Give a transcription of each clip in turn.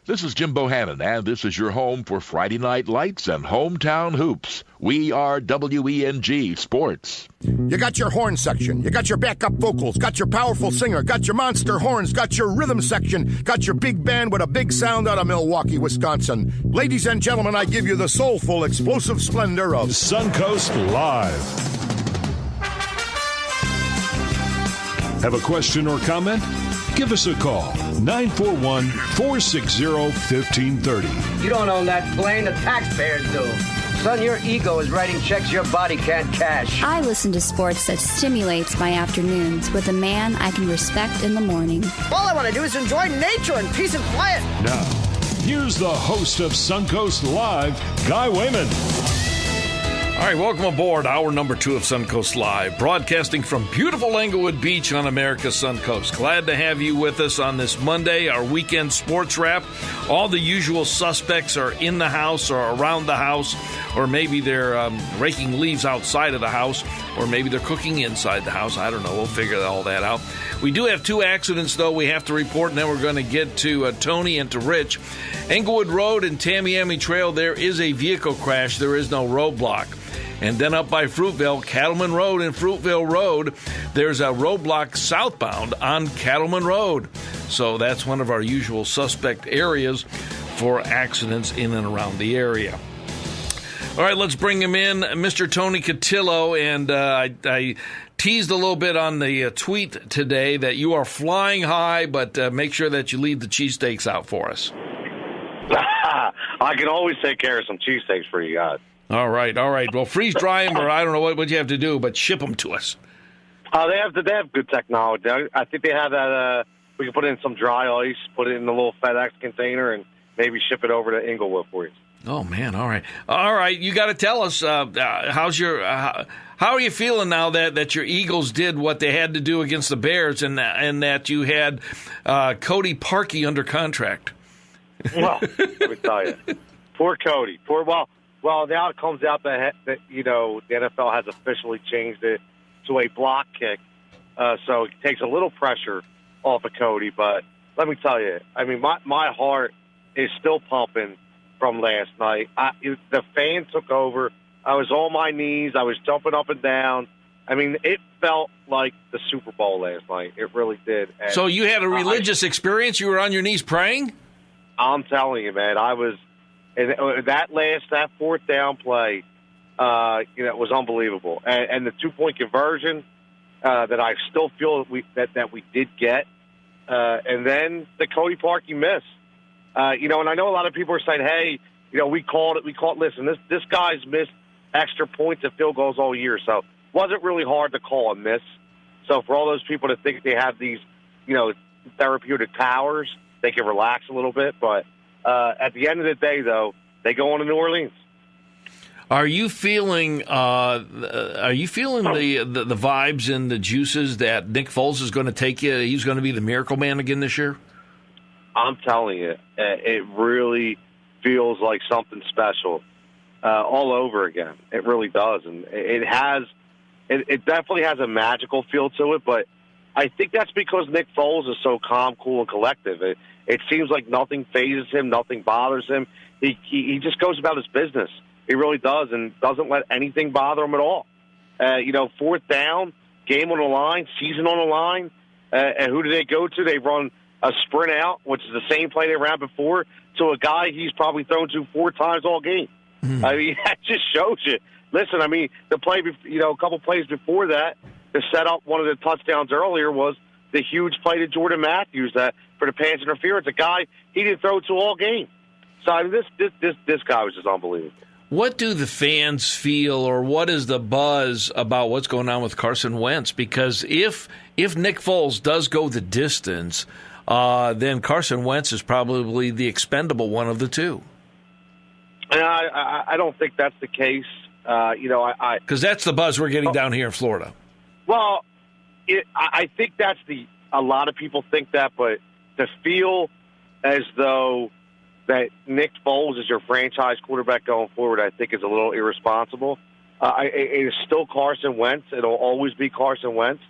This is Jim Bohannon, and this is your home for Friday Night Lights and Hometown Hoops. We are WENG Sports. You got your horn section, you got your backup vocals, got your powerful singer, got your monster horns, got your rhythm section, got your big band with a big sound out of Milwaukee, Wisconsin. Ladies and gentlemen, I give you the soulful, explosive splendor of Suncoast Live. Have a question or comment? Give us a call, 941-460-1530. You don't own that plane, the taxpayers do. Son, your ego is writing checks your body can't cash. I listen to sports that stimulates my afternoons with a man I can respect in the morning. All I want to do is enjoy nature and peace and quiet. Now, here's the host of Suncoast Live, Guy Wehman. All right, welcome aboard hour number 2 of Suncoast Live, broadcasting from beautiful Englewood Beach on America's Suncoast. Glad to have you with us on this Monday, our weekend sports wrap. All the usual suspects are in the house or around the house, or maybe they're raking leaves outside of the house, or maybe they're cooking inside the house. I don't know. We'll figure all that out. We do have 2 accidents, though, we have to report, and then we're going to get to Tony and to Rich. Englewood Road and Tamiami Trail, there is a vehicle crash. There is no roadblock. And then up by Fruitville, Cattleman Road and Fruitville Road, there's a roadblock southbound on Cattleman Road. So that's one of our usual suspect areas for accidents in and around the area. All right, let's bring him in, Mr. Tony Cutillo. And I teased a little bit on the tweet today that you are flying high, but make sure that you leave the cheesesteaks out for us. I can always take care of some cheesesteaks for you guys. All right. Well, freeze dry them, or I don't know what you have to do, but ship them to us. They have good technology. I think they have that. We can put in some dry ice, put it in a little FedEx container, and maybe ship it over to Englewood for you. Oh man! All right. You got to tell us how are you feeling now that your Eagles did what they had to do against the Bears, and that you had Cody Parkey under contract. Well, let me tell you, poor Cody. Well, now it comes out that the NFL has officially changed it to a block kick, so it takes a little pressure off of Cody. But let me tell you, I mean, my heart is still pumping from last night. The fan took over. I was on my knees. I was jumping up and down. I mean, it felt like the Super Bowl last night. It really did. And so you had a religious experience? You were on your knees praying? I'm telling you, man, I was. And that fourth down play, was unbelievable. And the 2-point conversion that I still feel that we did get, and then the Cody Parkey miss. And I know a lot of people are saying, hey, we called it. Listen, this guy's missed extra points and field goals all year, so it wasn't really hard to call a miss. So for all those people that think they have these, therapeutic powers, they can relax a little bit, but. At the end of the day, though, they go on to New Orleans. Are you feeling? The vibes and the juices that Nick Foles is going to take you? He's going to be the miracle man again this year. I'm telling you, it really feels like something special all over again. It really does, and it definitely has a magical feel to it. But I think that's because Nick Foles is so calm, cool, and collective. It seems like nothing phases him, nothing bothers him. He just goes about his business. He really does, and doesn't let anything bother him at all. Fourth down, game on the line, season on the line. And who do they go to? They run a sprint out, which is the same play they ran before, to a guy he's probably thrown to 4 times all game. Mm. I mean, that just shows you. Listen, I mean, the play, a couple plays before that, to set up one of the touchdowns earlier was the huge play to Jordan Matthews for the pass interference, a guy he didn't throw to all game. So I mean, this guy was just unbelievable. What do the fans feel, or what is the buzz about what's going on with Carson Wentz? Because if Nick Foles does go the distance, then Carson Wentz is probably the expendable one of the two. And I don't think that's the case. Because that's the buzz we're getting down here in Florida. Well, I think a lot of people think that, but to feel as though that Nick Foles is your franchise quarterback going forward, I think is a little irresponsible. It is still Carson Wentz. It'll always be Carson Wentz.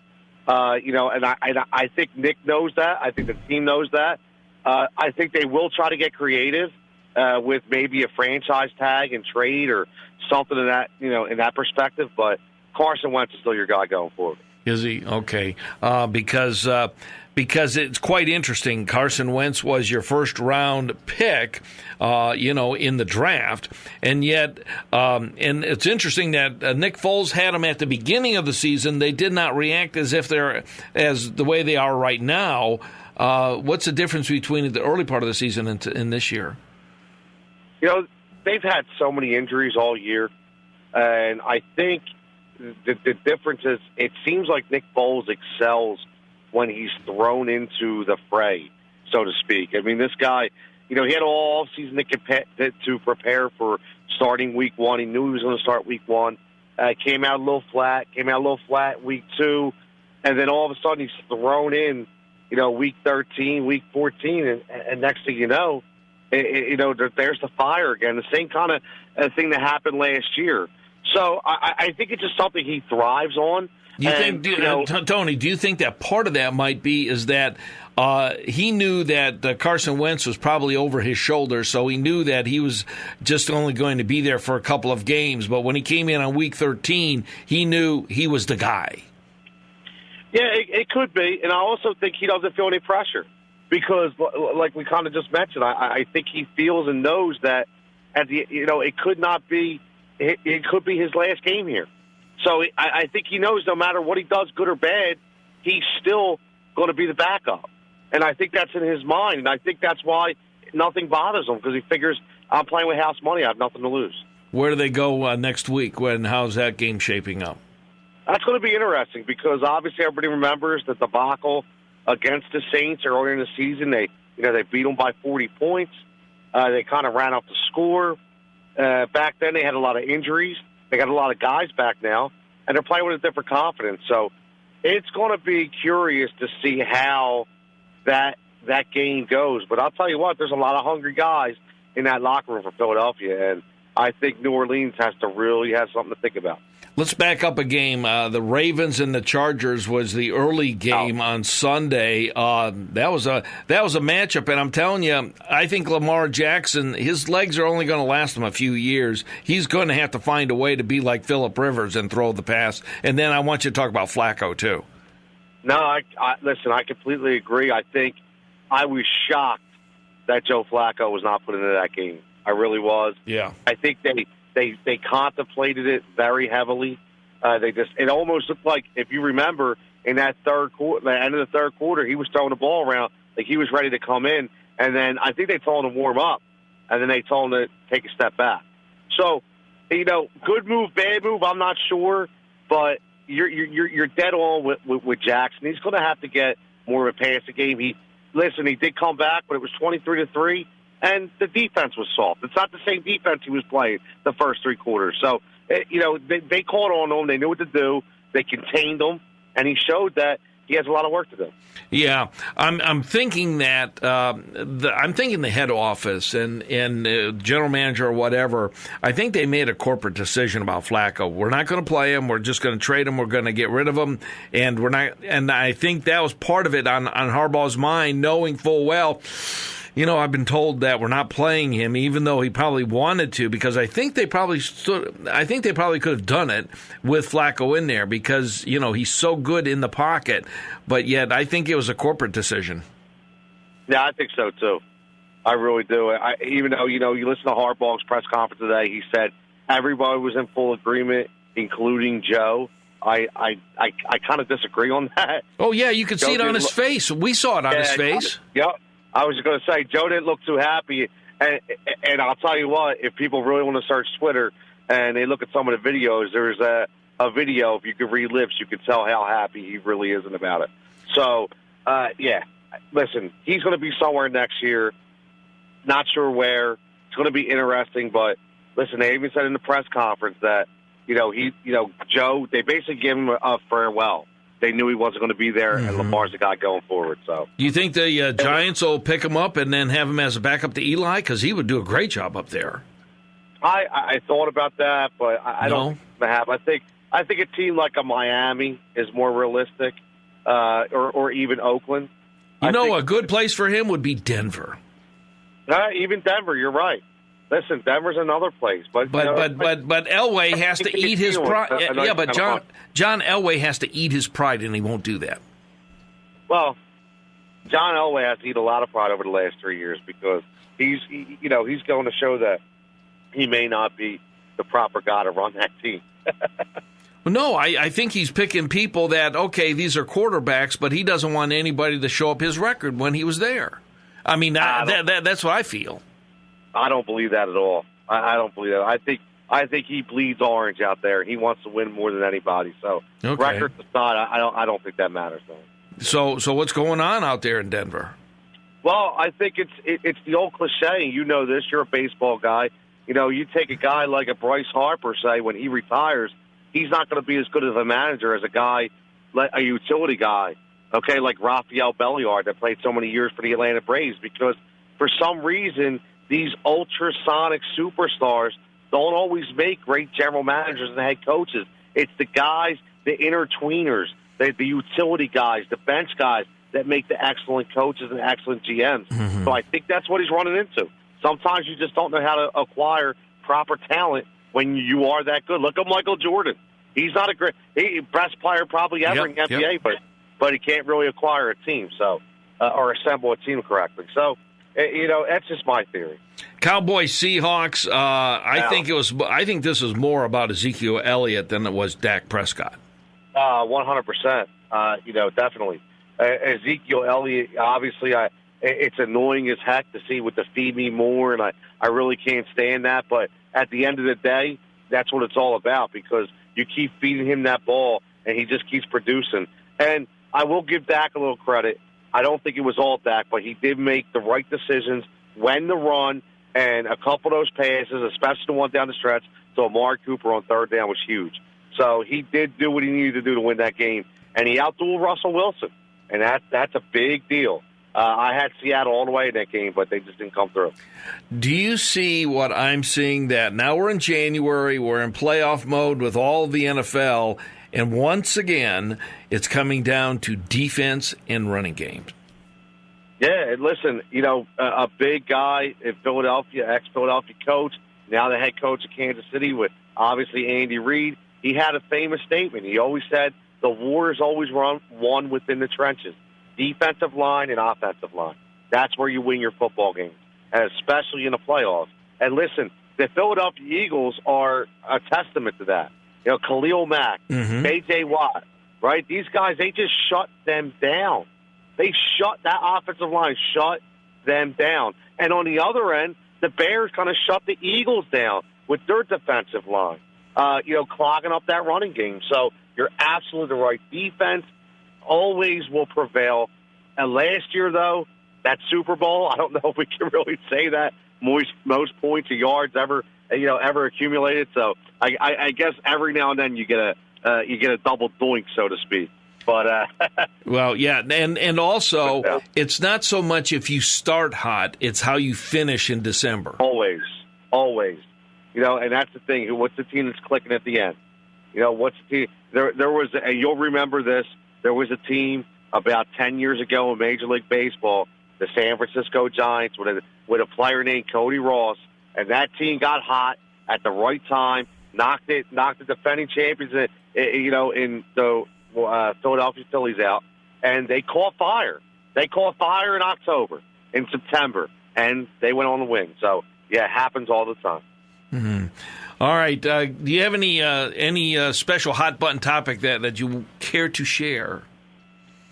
And I think Nick knows that. I think the team knows that. I think they will try to get creative with maybe a franchise tag and trade or something in that, in that perspective. But Carson Wentz is still your guy going forward. Is he? Okay. Because it's quite interesting. Carson Wentz was your first-round pick, in the draft. And yet, and it's interesting that Nick Foles had him at the beginning of the season. They did not react as if they're as the way they are right now. What's the difference between the early part of the season and this year? They've had so many injuries all year. And I think the difference is it seems like Nick Foles excels when he's thrown into the fray, so to speak. I mean, this guy, he had all offseason to prepare for starting week one. He knew he was going to start week one. Came out a little flat week two, and then all of a sudden he's thrown in, week 13, week 14, and next thing you know, there's the fire again. The same kind of thing that happened last year. So I think it's just something he thrives on. Tony, do you think that part of that might be is that he knew that Carson Wentz was probably over his shoulder, so he knew that he was just only going to be there for a couple of games. But when he came in on week 13, he knew he was the guy. Yeah, it could be. And I also think he doesn't feel any pressure because, like we kind of just mentioned, I think he feels and knows that it could not be. It could be his last game here. So I think he knows no matter what he does, good or bad, he's still going to be the backup. And I think that's in his mind. And I think that's why nothing bothers him because he figures, I'm playing with house money. I have nothing to lose. Where do they go next week? How's that game shaping up? That's going to be interesting because obviously everybody remembers the debacle against the Saints earlier in the season. They beat them by 40 points. They kind of ran up the score. Back then, they had a lot of injuries. They got a lot of guys back now, and they're playing with a different confidence. So it's going to be curious to see how that game goes. But I'll tell you what, there's a lot of hungry guys in that locker room for Philadelphia, and I think New Orleans has to really have something to think about. Let's back up a game. The Ravens and the Chargers was the early game on Sunday. That was a matchup, and I'm telling you, I think Lamar Jackson, his legs are only going to last him a few years. He's going to have to find a way to be like Phillip Rivers and throw the pass. And then I want you to talk about Flacco too. No, listen, I completely agree. I think I was shocked that Joe Flacco was not put into that game. I really was. Yeah. I think they contemplated it very heavily. It almost looked like, if you remember, in that third quarter, the end of the third quarter, he was throwing the ball around like he was ready to come in, and then I think they told him to warm up, and then they told him to take a step back. So, good move, bad move, I'm not sure, but you're dead on with Jackson. He's going to have to get more of a passing game. He did come back, but it was 23-3. And the defense was soft. It's not the same defense he was playing the first three quarters. So, they caught on him. They knew what to do. They contained him, and he showed that he has a lot of work to do. Yeah, I'm thinking that I'm thinking the head office and general manager or whatever. I think they made a corporate decision about Flacco. We're not going to play him. We're just going to trade him. We're going to get rid of him, and we're not. And I think that was part of it on Harbaugh's mind, knowing full well. I've been told that we're not playing him, even though he probably wanted to, because I think they probably could have done it with Flacco in there because, he's so good in the pocket. But yet I think it was a corporate decision. Yeah, I think so, too. I really do. Even though, you listen to Harbaugh's press conference today, he said everybody was in full agreement, including Joe. I kind of disagree on that. Oh, yeah, you could see it on his face. We saw it on his face. Yep. I was going to say, Joe didn't look too happy, and I'll tell you what, if people really want to search Twitter and they look at some of the videos, there's a video, if you could read lips, you could tell how happy he really isn't about it. So, listen, he's going to be somewhere next year, not sure where. It's going to be interesting, but listen, they even said in the press conference that, Joe, they basically gave him a farewell. They knew he wasn't going to be there, and Lamar's the guy going forward. So, you think the Giants will pick him up and then have him as a backup to Eli? Because he would do a great job up there. I thought about that, but I don't have. I think a team like a Miami is more realistic, or even Oakland. A good place for him would be Denver. Even Denver, you're right. Listen, Denver's another place, but Elway has to eat his pride. Yeah, but John Elway has to eat his pride, and he won't do that. Well, John Elway has to eat a lot of pride over the last 3 years because he's going to show that he may not be the proper guy to run that team. Well, no, I think he's picking people that, okay, these are quarterbacks, but he doesn't want anybody to show up his record when he was there. I mean, that's what I feel. I don't believe that at all. I don't believe that. I think he bleeds orange out there. He wants to win more than anybody. So record aside, I don't think that matters. So what's going on out there in Denver? Well, I think it's the old cliche. You know this. You're a baseball guy. You take a guy like a Bryce Harper, say, when he retires, he's not going to be as good as a manager as a guy, like a utility guy, okay, like Rafael Belliard that played so many years for the Atlanta Braves, because for some reason these ultrasonic superstars don't always make great general managers and head coaches. It's the guys, the inner-tweeners, the utility guys, the bench guys that make the excellent coaches and excellent GMs. Mm-hmm. So I think that's what he's running into. Sometimes you just don't know how to acquire proper talent when you are that good. Look at Michael Jordan. He's not best player probably ever in the NBA, but he can't really acquire a team, or assemble a team correctly. So, that's just my theory. Cowboys Seahawks. I think this is more about Ezekiel Elliott than it was Dak Prescott. 100%. Definitely. Ezekiel Elliott. Obviously, it's annoying as heck to see with the feed me more, and I really can't stand that. But at the end of the day, that's what it's all about, because you keep feeding him that ball, and he just keeps producing. And I will give Dak a little credit. I don't think it was all Dak, but he did make the right decisions when to run, and a couple of those passes, especially the one down the stretch to Amari Cooper on third down, was huge. So he did do what he needed to do to win that game, and he outdueled Russell Wilson, and that's a big deal. I had Seattle all the way in that game, but they just didn't come through. Do you see what I'm seeing, that now we're in January, we're in playoff mode with all of the NFL, and once again, it's coming down to defense and running games? Yeah, and listen, a big guy in Philadelphia, ex-Philadelphia coach, now the head coach of Kansas City with obviously Andy Reid, he had a famous statement. He always said, the war is always won within the trenches. Defensive line and offensive line. That's where you win your football games, and especially in the playoffs. And listen, the Philadelphia Eagles are a testament to that. Khalil Mack, J.J. Watt, right? These guys, they just shut them down. They shut that offensive line, shut them down. And on the other end, the Bears kind of shut the Eagles down with their defensive line, clogging up that running game. So you're absolutely right. Defense always will prevail. And last year, though, that Super Bowl, I don't know if we can really say that most points or yards ever accumulated. So I guess every now and then you get a double doink, so to speak. But well, yeah, and also it's not so much if you start hot; it's how you finish in December. Always, and that's the thing. What's the team that's clicking at the end? What's the team? There was, and you'll remember this. There was a team about 10 years ago in Major League Baseball, the San Francisco Giants, with a player named Cody Ross, and that team got hot at the right time, knocked the defending champions, in the Philadelphia Phillies out, and they caught fire. They caught fire in October, in September, and they went on the wing. So, yeah, it happens all the time. Mm-hmm. All right. Do you have any special hot button topic that you care to share?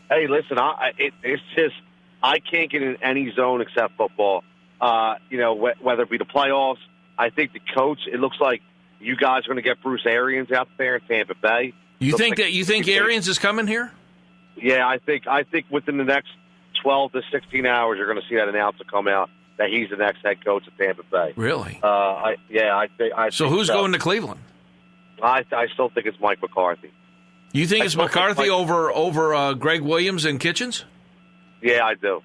Hey, listen, it's just I can't get in any zone except football. Whether it be the playoffs, I think the coach. It looks like you guys are going to get Bruce Arians out there in Tampa Bay. You think Arians is coming here? Yeah, I think within the next 12 to 16 hours, you're going to see that announcement come out that he's the next head coach of Tampa Bay. Really? I think. So who's going to Cleveland? I still think it's Mike McCarthy. You think it's McCarthy over Greg Williams and Kitchens? Yeah, I do.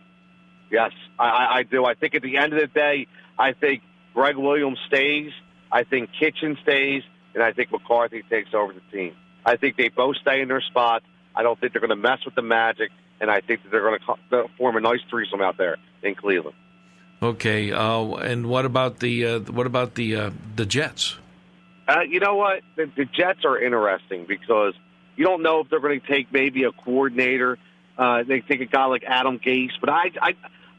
Yes, I do. I think at the end of the day, I think Greg Williams stays. I think Kitchens stays, and I think McCarthy takes over the team. I think they both stay in their spots. I don't think they're going to mess with the magic, and I think that they're going to form a nice threesome out there in Cleveland. Okay, and what about the Jets? You know what? The Jets are interesting because you don't know if they're going to take maybe a coordinator. They take a guy like Adam Gase, but I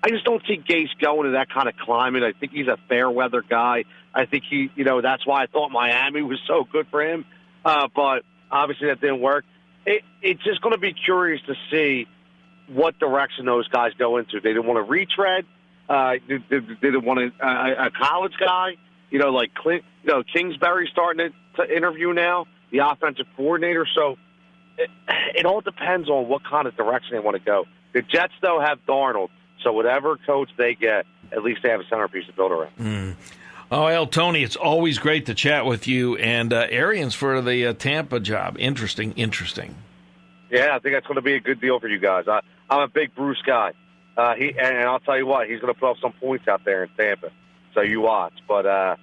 just don't see Gase going to that kind of climate. I think he's a fair weather guy. I think that's why I thought Miami was so good for him. But obviously that didn't work. It's just going to be curious to see what direction those guys go into. They didn't want to retread. They didn't want a college guy, like Kingsbury starting to interview now, the offensive coordinator. So it all depends on what kind of direction they want to go. The Jets, though, have Darnold. So whatever coach they get, at least they have a centerpiece to build around. Oh, well, Tony, it's always great to chat with you. And Arians for the Tampa job. Interesting. Yeah, I think that's going to be a good deal for you guys. I'm a big Bruce guy. And I'll tell you what, he's going to put up some points out there in Tampa. So you watch. But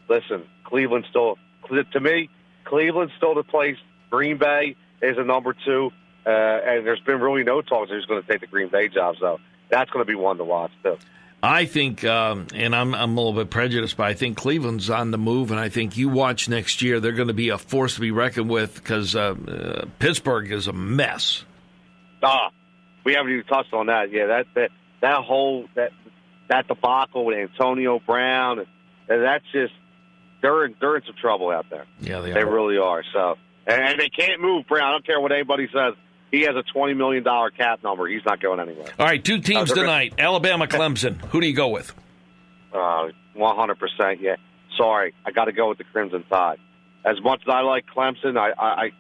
listen, Cleveland's still the place. Green Bay is a number 2. And there's been really no talks who's going to take the Green Bay job. So that's going to be one to watch, too. I think, and I'm a little bit prejudiced, but I think Cleveland's on the move, and I think you watch next year, they're going to be a force to be reckoned with because Pittsburgh is a mess. We haven't even touched on that. Yeah, that debacle with Antonio Brown, and that's just they're in some trouble out there. Yeah, they are. They really are. So, and they can't move Brown. I don't care what anybody says. He has a $20 million cap number. He's not going anywhere. All right, 2 teams tonight. Alabama, Clemson. Who do you go with? 100%, yeah. Sorry, I got to go with the Crimson Tide. As much as I like Clemson, I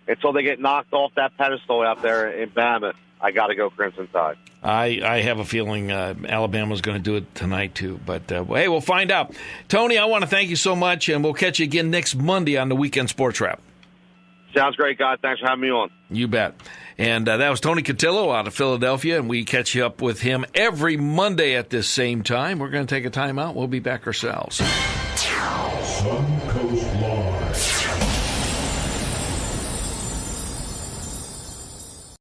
until they get knocked off that pedestal out there in Bama, I got to go Crimson Tide. I have a feeling Alabama's going to do it tonight, too. But, hey, we'll find out. Tony, I want to thank you so much, and we'll catch you again next Monday on the Weekend Sports Wrap. Sounds great, guys. Thanks for having me on. You bet. And that was Tony Cutillo out of Philadelphia, and we catch up with him every Monday at this same time. We're going to take a time out. We'll be back ourselves.